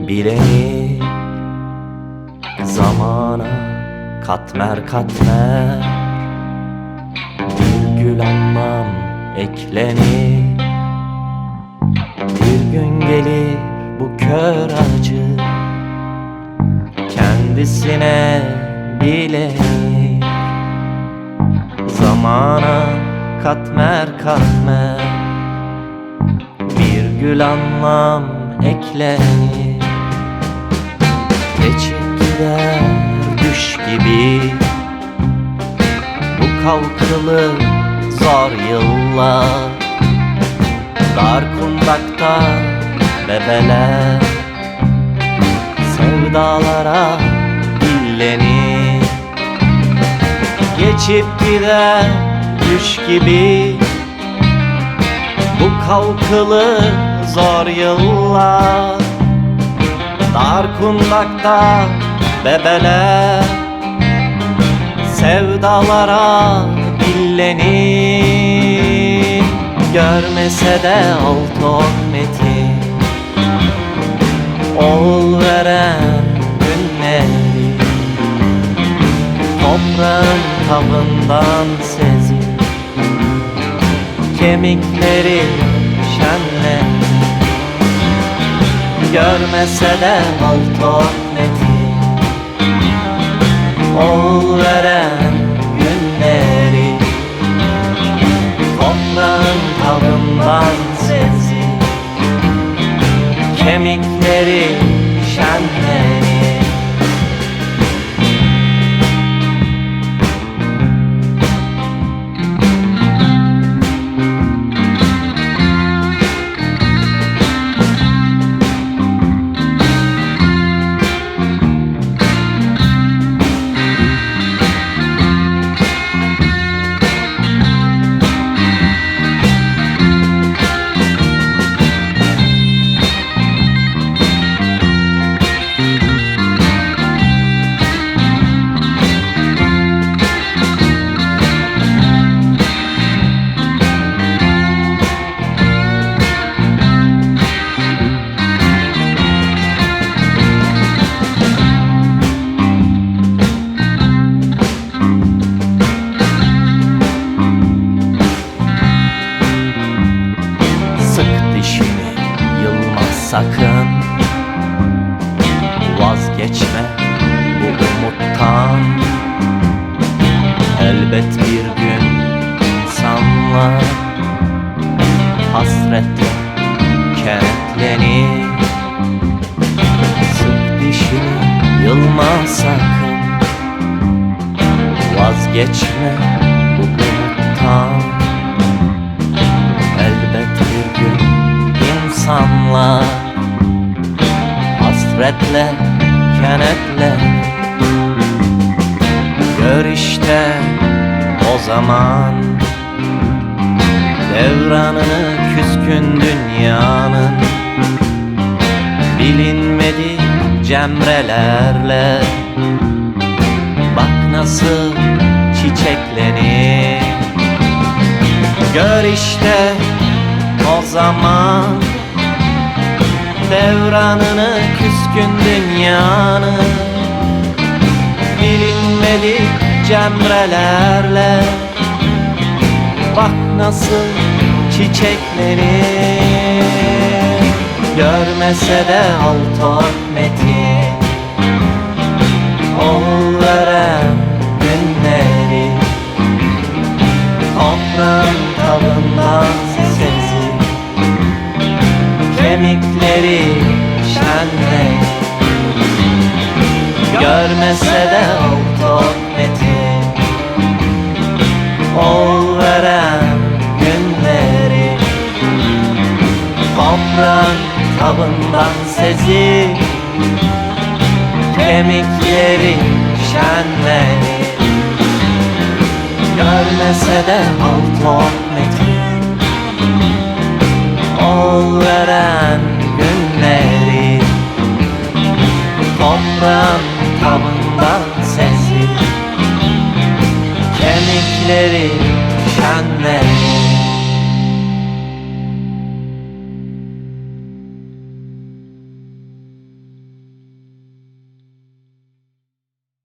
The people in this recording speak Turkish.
bileni zamana katmer katmer bir gül anlam eklenir. Bir gün gelir bu kör acı kendisine bilenir. Zamana katmer katmer bir gül anlam eklenir. Geçip gider düş gibi bu kalkılı zor yıllar. Dar kundakta bebeler sevdalara dillenir. Geçip gider düş gibi bu kalkılı zor yıllar. Dar kundakta bebeler sevdalara dillenir. Görmese de alt metin oğul veren günleri toprağın tavından sezin. Kemikleri şenle görmese de alt metin oğul veren günleri toprağın tavından sezin. Kemikleri şenlenir. Sakın vazgeçme bu umuttan. Elbet bir gün insanlar hasretle kenetlenir. Sık dişini yılma sakın, vazgeçme bu umuttan. Elbet bir gün insanlar hasretle kenetlenir. Gör işte o zaman devranını küskün dünyanın. Bilinmedik cemrelerle bak nasıl çiçeklenir. Gör işte o zaman devranını küskün dünyanın. Bilinmedik cemrelerle bak nasıl çiçeklenir. Görmese de alt metin oğul veren günleri toprağın tavından sezin. Kemikleri şenlenir. Görmese de alt metin oğul veren günleri toprağın tavından sezin. Kemikleri şenlenir. Görmese de alt metin oğul veren günleri toprağın tavından sezin. Kemikleri şenlenir.